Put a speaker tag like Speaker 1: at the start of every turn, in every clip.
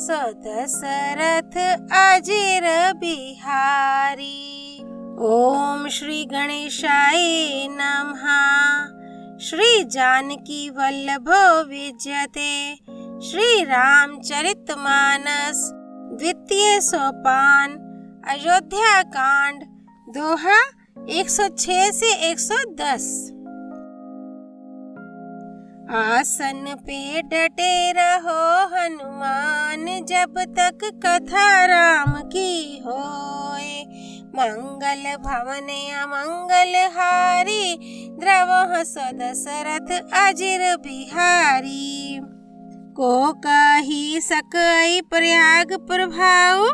Speaker 1: सो दशरथ अजिर बिहारी। ओम श्री गणेशाय नमः। श्री जानकी वल्लभो विजयते। श्री रामचरितमानस द्वितीय सोपान अयोध्या कांड दोहा 106 से 110। आसन पे डटे रहो हनुमान, जब तक कथा राम की होए। मंगल भवन अमंगल हारी, द्रवः सो दशरथ अजिर बिहारी। को कही सकई प्रयाग प्रभाऊ,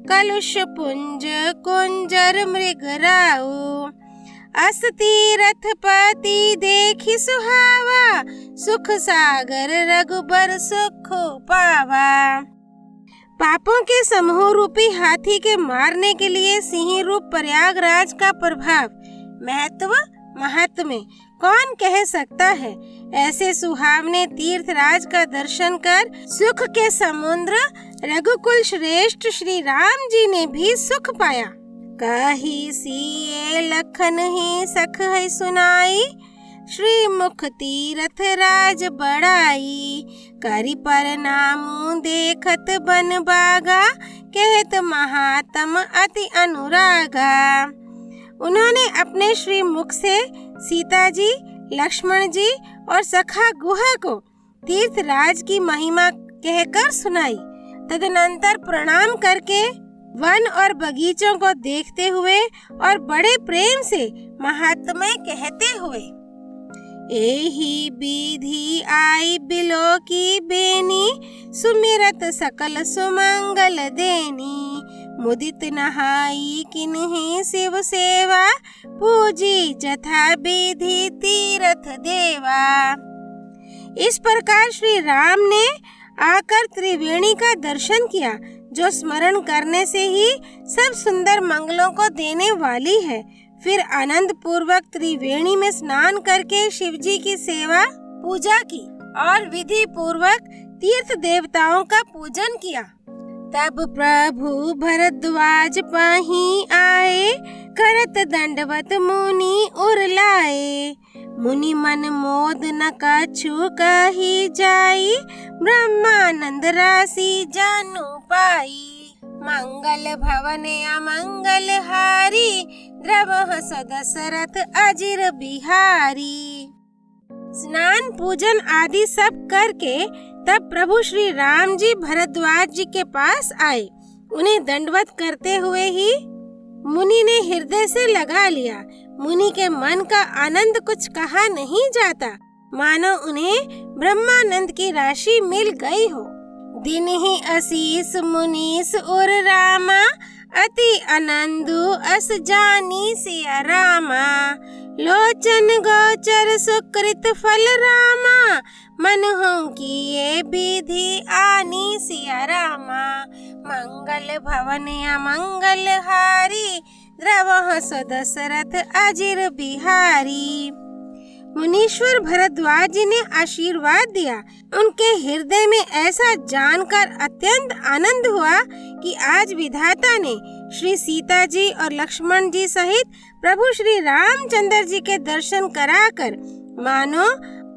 Speaker 1: कलुष पुंज कुंजर मृगराऊ। अस तीरथ पति देखी सुहावा, सुख सागर रघुबर सुख पावा। पापों के समूह रूपी हाथी के मारने के लिए सिंह रूप प्रयागराज का प्रभाव, महत्व महात्म्य कौन कह सकता है। ऐसे सुहावने तीर्थराज का दर्शन कर सुख के समुद्र रघुकुल श्रेष्ठ श्री राम जी ने भी सुख पाया। कही सिए लखन ही सख है सुनाई, श्री मुख तीरथ राज बढ़ाई। करी प्रणाम देखत बन बागा, कहत महात्म अति अनुरागा। उन्होंने अपने श्री मुख से सीता जी, लक्ष्मण जी और सखा गुहा को तीर्थराज की महिमा कहकर सुनाई। तदनंतर प्रणाम करके वन और बगीचों को देखते हुए और बड़े प्रेम से महात्म्य कहते हुए, एही विधि आई बिलो की बेनी, सुमिरत सकल सुमंगल देनी। मुदित नहाई किन्हीं शिव सेवा, पूजी जथा विधि तीरथ देवा। इस प्रकार श्री राम ने आकर त्रिवेणी का दर्शन किया, जो स्मरण करने से ही सब सुंदर मंगलों को देने वाली है। फिर आनंद पूर्वक त्रिवेणी में स्नान करके शिवजी की सेवा पूजा की और विधि पूर्वक तीर्थ देवताओं का पूजन किया। तब प्रभु भरद्वाज पाही आए, करत दंडवत मुनि उर लाए। मुनि मन मोद न कछु कही जाई, ब्रह्मानंद राशि जानु पाई। मंगल भवन अमंगल हारी, द्रवः सो दशरथ अजिर बिहारी। स्नान पूजन आदि सब करके तब प्रभु श्री राम जी भरद्वाज जी के पास आए। उन्हें दंडवत करते हुए ही मुनि ने हृदय से लगा लिया। मुनि के मन का आनंद कुछ कहा नहीं जाता, मानो उन्हें ब्रह्मानंद की राशि मिल गई हो। दिन ही असीस मुनीस और रामा, अति आनंदु अस जानी सिया रामा। लोचन गोचर सुकृत फल रामा, मन हूँ की ये विधि आनी सिया रामा। मंगल भवन अमंगल हारी, द्रवः सो दशरथ अजिर बिहारी। मुनीश्वर भरद्वाज जी ने आशीर्वाद दिया। उनके हृदय में ऐसा जानकर अत्यंत आनंद हुआ कि आज विधाता ने श्री सीता जी और लक्ष्मण जी सहित प्रभु श्री रामचंद्र जी के दर्शन कराकर मानो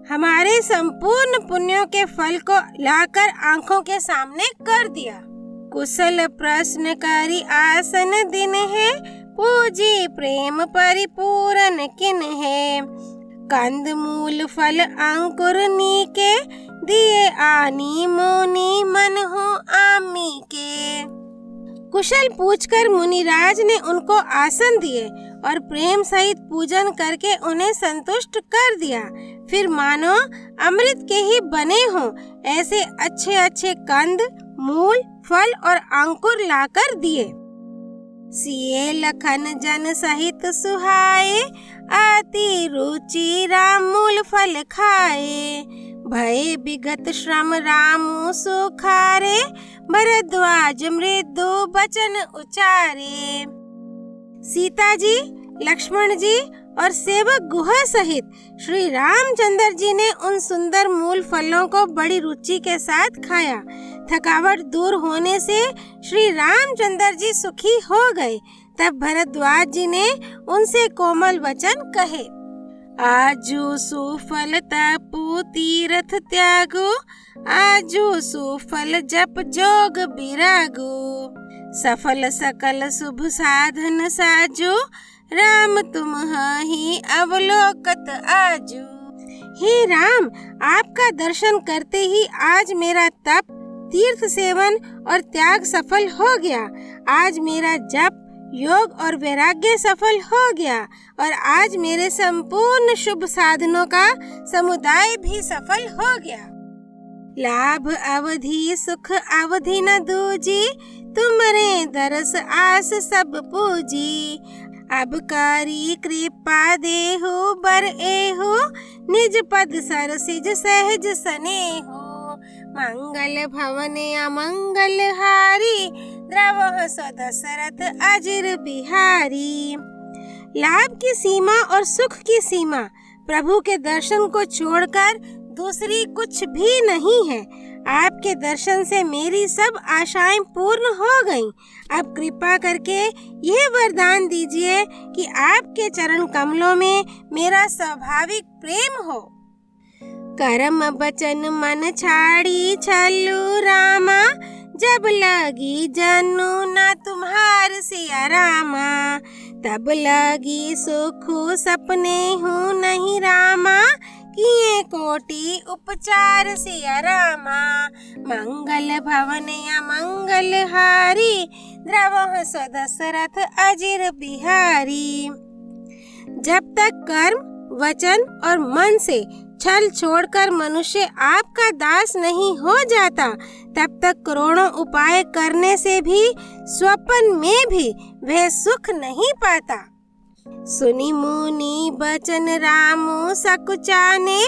Speaker 1: हमारे संपूर्ण पुण्यों के फल को लाकर आंखों के सामने कर दिया। कुशल प्रश्न करी आसन दिन है, पूजी प्रेम परिपूर्ण किन है। कंद मूल फल अंकुर नीके, दिए आनी मुनि मन हो आमी के। कुशल पूछकर मुनिराज ने उनको आसन दिए और प्रेम सहित पूजन करके उन्हें संतुष्ट कर दिया। फिर मानो अमृत के ही बने हों ऐसे अच्छे अच्छे कंद, मूल, फल और अंकुर लाकर दिए। सिए लखन जन सहित सुहाए, अति रुचि राम मूल फल खाए। भय विगत श्रम रामु सुखारे, भरद्वाज मृदु बचन उचारे। सीता जी, लक्ष्मण जी और सेवक गुहा सहित श्री रामचंद्र जी ने उन सुंदर मूल फलों को बड़ी रुचि के साथ खाया थकावट दूर होने से श्री रामचंद्र जी सुखी हो गए। तब भरद्वाज जी ने उनसे कोमल वचन कहे। आजू सुफल तपु तीरथ त्यागो, आजू सुफल जप जोग बिरागो, सफल सकल शुभ साधन साजो, राम तुम ही अवलोकत आजू। हे राम, आपका दर्शन करते ही आज मेरा तप, तीर्थ सेवन और त्याग सफल हो गया। आज मेरा जप, योग और वैराग्य सफल हो गया और आज मेरे संपूर्ण शुभ साधनों का समुदाय भी सफल हो गया। लाभ अवधि सुख अवधि न दूजी, तुमरे दरस आस सब पूजी। अब कारी कृपा देहु बर एहु, निज पद सरसिज सहज स्नेहु। मंगल भवन अमंगल हारी, द्रवः दशरथ अजिर बिहारी। लाभ की सीमा और सुख की सीमा प्रभु के दर्शन को छोड़कर दूसरी कुछ भी नहीं है। आपके दर्शन से मेरी सब आशाएं पूर्ण हो गईं। अब कृपा करके यह वरदान दीजिए कि आपके चरण कमलों में मेरा स्वाभाविक प्रेम हो। कर्म बचन मन छाड़ी छल्लू रामा, जब लगी जनु न तुम्हार सिया रामा। तब लगी सुख सपने हूँ नहीं रामा, किए कोटि उपचार सिया रामा। मंगल भवन अमंगल हारी, द्रवः दशरथ अजिर बिहारी। जब तक कर्म, वचन और मन से छल छोड़कर मनुष्य आपका दास नहीं हो जाता, तब तक करोड़ों उपाय करने से भी स्वप्न में भी वह सुख नहीं पाता। सुनी मुनि बचन रामो सकुचाने,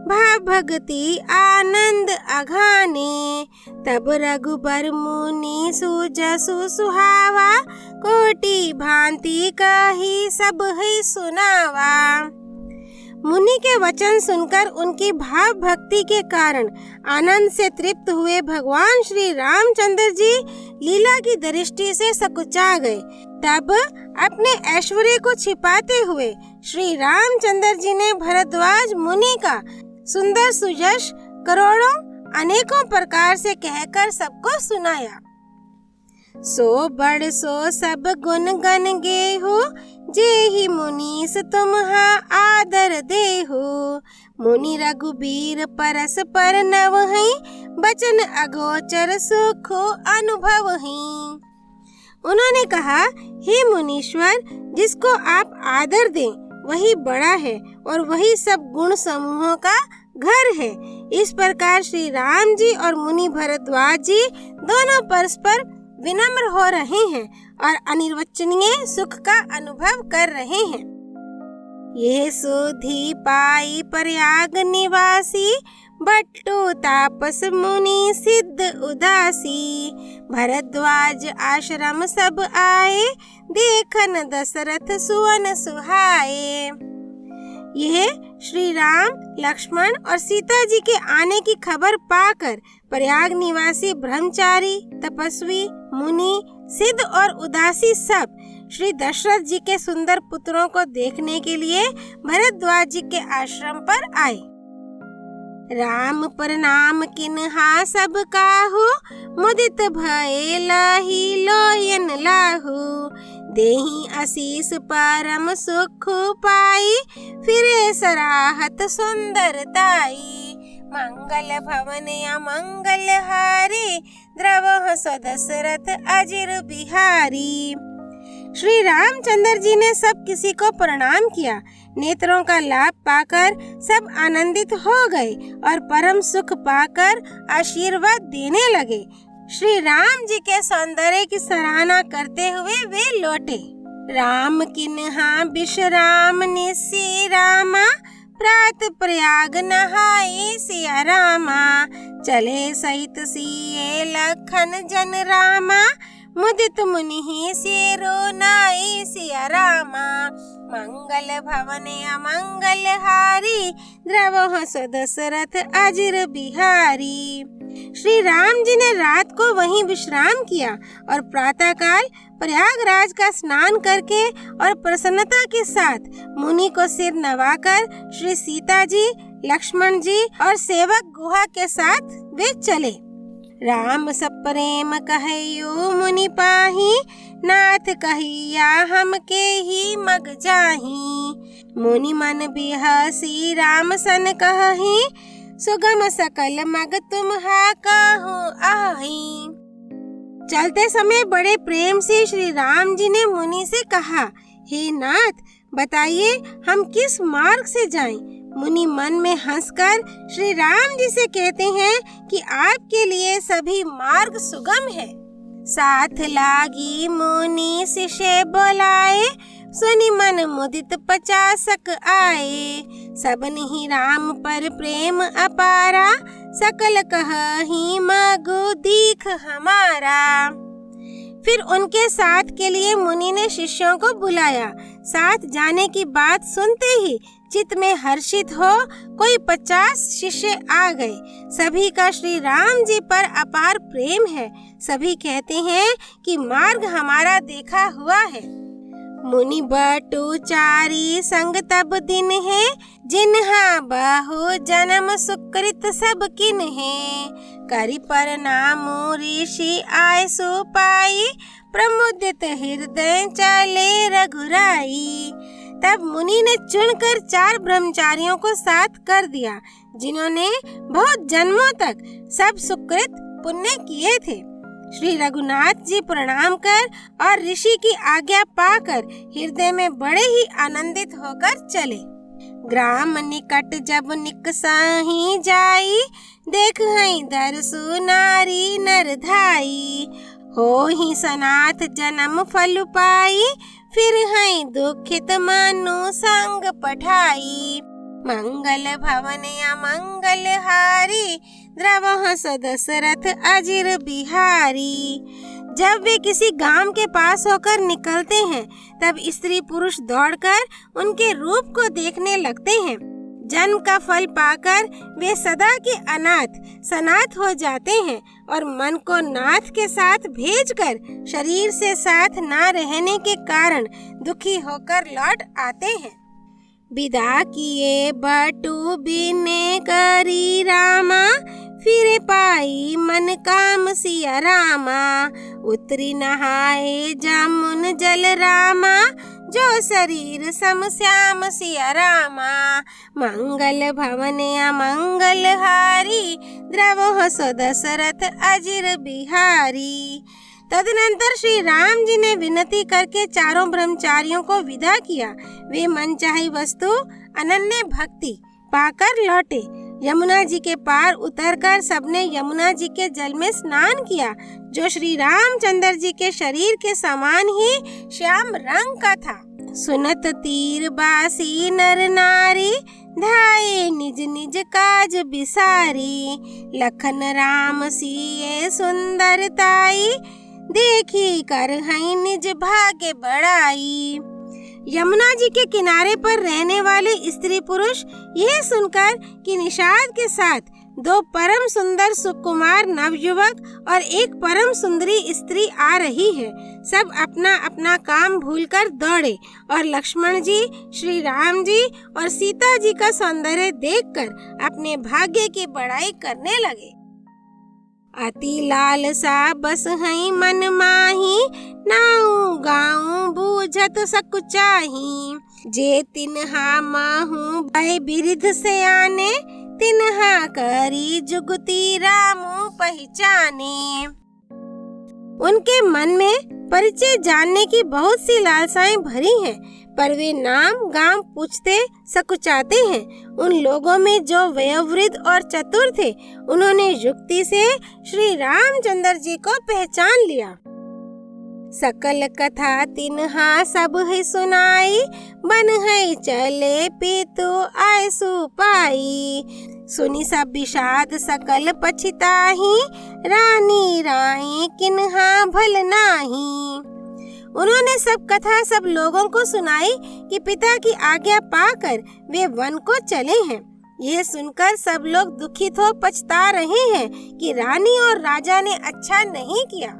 Speaker 1: भाव भक्ति आनंद अघाने। तब रघुबर मुनि सुजसु सुहावा, कोटि भांति कही सब ही सुनावा। मुनि के वचन सुनकर उनकी भाव भक्ति के कारण आनंद से तृप्त हुए भगवान श्री रामचंद्र जी लीला की दृष्टि से सकुचा गए। तब अपने ऐश्वर्य को छिपाते हुए श्री रामचंद्र जी ने भरद्वाज मुनि का सुंदर सुयश करोड़ों अनेकों प्रकार से कहकर सबको सुनाया। सो बड़ सो सब गुण गन गेहु, जेहि मुनीस तुम्हा आदर देहु। मुनि रघुबीर परस पर नवहि, बचन अगोचर सुख अनुभव ही। उन्होंने कहा, हे मुनीश्वर, जिसको आप आदर दें वही बड़ा है और वही सब गुण समूहों का घर है। इस प्रकार श्री राम जी और मुनि भरद्वाज जी दोनों परस्पर विनम्र हो रहे हैं और अनिर्वचनीय सुख का अनुभव कर रहे हैं। यह सुधि पाई प्रयाग निवासी, बट्टू तापस मुनि सिद्ध उदासी। भरद्वाज आश्रम सब आए, देखन दशरथ सुवन सुहाए। यह श्री राम, लक्ष्मण और सीता जी के आने की खबर पाकर प्रयाग निवासी ब्रह्मचारी, तपस्वी, मुनि, सिद्ध और उदासी सब श्री दशरथ जी के सुंदर पुत्रों को देखने के लिए भरद्वाज जी के आश्रम पर आए। राम प्रणाम किन्हा सब काहू, मुदित भये लाही लोयन लाहू। देहि आशीष परम सुख पाई, फिरे सराहत सुंदरताई। मंगल भवन अमंगल हारी, द्रवः दशरथ अजिर बिहारी। श्री रामचंद्र जी ने सब किसी को प्रणाम किया। नेत्रों का लाभ पाकर सब आनंदित हो गए और परम सुख पाकर आशीर्वाद देने लगे। श्री राम जी के सौंदर्य की सराहना करते हुए वे लौटे। राम किन्हा विश्राम निसी रामा, प्रात प्रयाग नहाई सिया रामा। चले सहित सिए लखन जन रामा, मुदित मुनि सिरो नाई सिया रामा। मंगल भवन अमंगल हारी, द्रवः दशरथ अजिर बिहारी। श्री राम जी ने रात को वहीं विश्राम किया और प्रातःकाल प्रयागराज का स्नान करके और प्रसन्नता के साथ मुनि को सिर नवाकर श्री सीता जी, लक्ष्मण जी और सेवक गुहा के साथ वे चले। राम सप्रेम कहयो मुनि पाही, नाथ कहिया हम के ही मग जाही। मुनि मन बिहसी राम सन कहही, सुगम सकल मग तुम्हा कहूँ आही। चलते समय बड़े प्रेम से श्री राम जी ने मुनि से कहा, हे नाथ बताइए हम किस मार्ग से जाएं? मुनि मन में हंसकर श्री राम जी से कहते हैं कि आपके लिए सभी मार्ग सुगम है। साथ लागी मुनि शिष्य बोलाए, सुनि मन मुदित 50 आए। सबन ही राम पर प्रेम अपारा, सकल कहहि मगु दीख हमारा। फिर उनके साथ के लिए मुनि ने शिष्यों को बुलाया। साथ जाने की बात सुनते ही चित्त में हर्षित हो कोई 50 शिष्य आ गए। सभी का श्री राम जी पर अपार प्रेम है। सभी कहते हैं कि मार्ग हमारा देखा हुआ है। मुनि बटु चारी संग तब दिन है, जिन्हा बहु जन्म सुकृत सब किन है। करि प्रणाम ऋषि आय सो पाई, प्रमुदित हृदय चले रघुराई। तब मुनि ने चुनकर 4 ब्रह्मचारियों को साथ कर दिया, जिन्होंने बहुत जन्मों तक सब सुकृत पुण्य किए थे। श्री रघुनाथ जी प्रणाम कर और ऋषि की आज्ञा पाकर हृदय में बड़े ही आनंदित होकर चले। ग्राम निकट जब निकसहि जाई, देख हई दरसु नारी नर धाई। हो ही सनाथ जन्म फल पाई, फिर हई दुखित मनु संग पठाई। मंगल भवन अमंगल हारी, द्रवह दशरथ अजिर बिहारी। जब वे किसी गांव के पास होकर निकलते हैं, तब स्त्री पुरुष दौड़कर उनके रूप को देखने लगते हैं। जन्म का फल पाकर वे सदा के अनाथ सनाथ हो जाते हैं और मन को नाथ के साथ भेजकर शरीर से साथ ना रहने के कारण दुखी होकर लौट आते हैं। विदा किए बटु बिने करी रामा, फिर पाई मन काम सिया रामा। उतरी नहाए जामुन जल रामा, जो शरीर सम श्याम सिया रामा। मंगल भवन अमंगल हारी, द्रवह सो दशरथ अजिर बिहारी। तदनंतर श्री राम जी ने विनती करके चारों ब्रह्मचारियों को विदा किया। वे मनचाही वस्तु अनन्य भक्ति पाकर लौटे। यमुना जी के पार उतरकर सबने यमुना जी के जल में स्नान किया, जो श्री रामचंद्र जी के शरीर के समान ही श्याम रंग का था। सुनत तीर बासी नर नारी, धाये निज निज काज बिसारी। लखन राम सिए सुंदरताई, देखी कर हई निज भाग्य बढ़ाई। यमुना जी के किनारे पर रहने वाले स्त्री पुरुष यह सुनकर कि निषाद के साथ 2 परम सुंदर सुकुमार नवयुवक और एक परम सुंदरी स्त्री आ रही है, सब अपना अपना काम भूलकर दौड़े और लक्ष्मण जी, श्री राम जी और सीता जी का सौंदर्य देखकर अपने भाग्य की बड़ाई करने लगे। अति लालसा बस हई मन माही, नाऊ गाऊ बूझत सकुचाही। जे तिन्हा माहू भय बिरिध से आने, तिन्हा करी जुगती रामू पहचाने। उनके मन में परिचय जानने की बहुत सी लालसाएं भरी हैं, पर वे नाम गांव पूछते सकुचाते हैं। उन लोगों में जो वयोवृद्ध और चतुर थे, उन्होंने युक्ति से श्री रामचंद्र जी को पहचान लिया। सकल कथा तिन्हा सब है सुनाई, बन है चले पितु आयसु पाई। सुनी सब विषाद सकल पछिताही, रानी राई किन्हा भल नाही। उन्होंने सब कथा सब लोगों को सुनाई कि पिता की आज्ञा पाकर वे वन को चले हैं। यह सुनकर सब लोग दुखित हो पछता रहे हैं कि रानी और राजा ने अच्छा नहीं किया।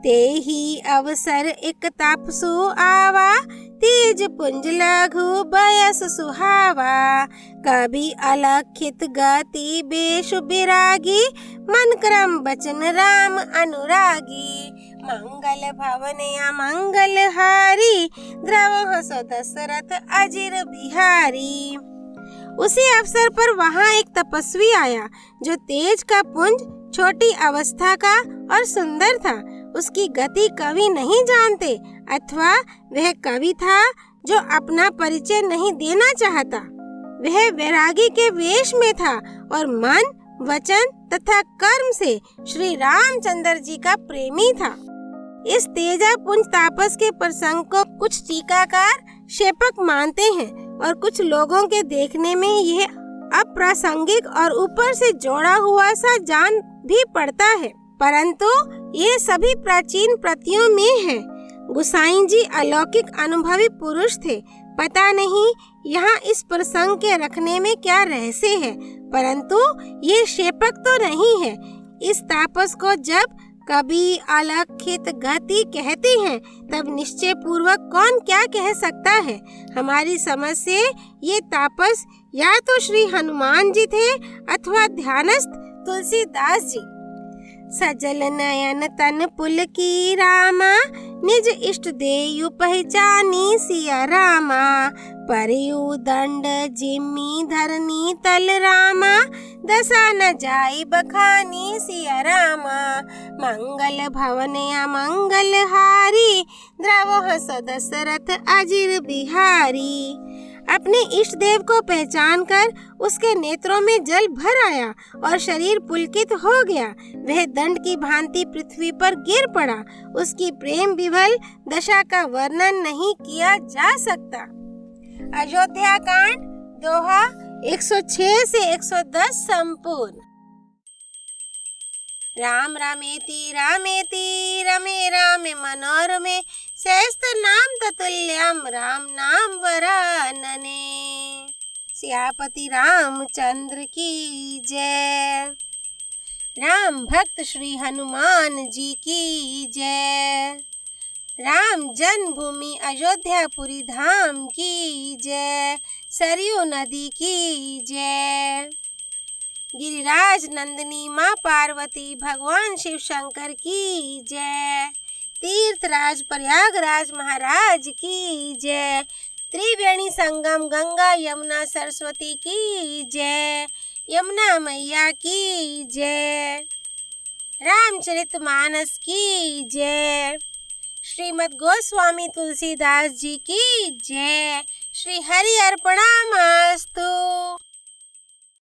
Speaker 1: ते ही अवसर एक तापसु आवा, तेज पुंज लघु बयस सुहावा। कभी अलखित गति बेश बिरागी, मन क्रम बचन राम अनुरागी। मंगल भवन या मंगल हारी, द्रव सो दशरथ अजिर बिहारी। उसी अवसर पर वहाँ एक तपस्वी आया जो तेज का पुंज, छोटी अवस्था का और सुंदर था। उसकी गति कवि नहीं जानते अथवा वह कवि था जो अपना परिचय नहीं देना चाहता। वह वैरागी के वेश में था और मन, वचन तथा कर्म से श्री रामचंद्र जी का प्रेमी था। इस तेजापुंज तापस के प्रसंग को कुछ टीकाकार क्षेपक मानते हैं और कुछ लोगों के देखने में यह अप्रासंगिक और ऊपर से जोड़ा हुआ सा जान भी पड़ता है, परंतु ये सभी प्राचीन प्रतियों में है। गोसाई जी अलौकिक अनुभवी पुरुष थे। पता नहीं यहाँ इस प्रसंग के रखने में क्या रहस्य है, परंतु ये क्षेपक तो नहीं है। इस तापस को जब कभी अलखित गति कहते हैं तब निश्चय पूर्वक कौन क्या कह सकता है। हमारी समझ से ये तापस या तो श्री हनुमान जी थे अथवा ध्यानस्थ तुलसीदास जी। सजल नयन तन पुल की रामा, निज इष्ट देयु पहचानी सिया रामा। परयु दंड जिम्मी धरनी तल रामा, दशा न जाई बखानी सिया रामा। मंगल भवन या मंगल हारी, द्रव सो दशरथ अजिर बिहारी। अपने इष्ट देव को पहचान कर उसके नेत्रों में जल भर आया और शरीर पुलकित हो गया। वह दंड की भांति पृथ्वी पर गिर पड़ा। उसकी प्रेम विभल दशा का वर्णन नहीं किया जा सकता। अयोध्या कांड दोहा 106 से 110 संपूर्ण। राम रामेति रामेति रमे रामे मनोरमे, सहस्त्र नाम ततुल्यम राम नाम वरानने। सियापति रामचंद्र की जय। राम भक्त श्री हनुमान जी की जय। राम जन्मभूमि अयोध्यापुरी धाम की जय। सरयू नदी की जय। गिरिराज नंदिनी माँ पार्वती भगवान शिव शंकर की जय। तीर्थराज प्रयागराज महाराज की जय। त्रिवेणी संगम गंगा यमुना सरस्वती की जय। यमुना मैया की जय। रामचरितमानस की जय। श्रीमद् गोस्वामी तुलसीदास जी की जय। श्री हरि अर्पणमस्तु।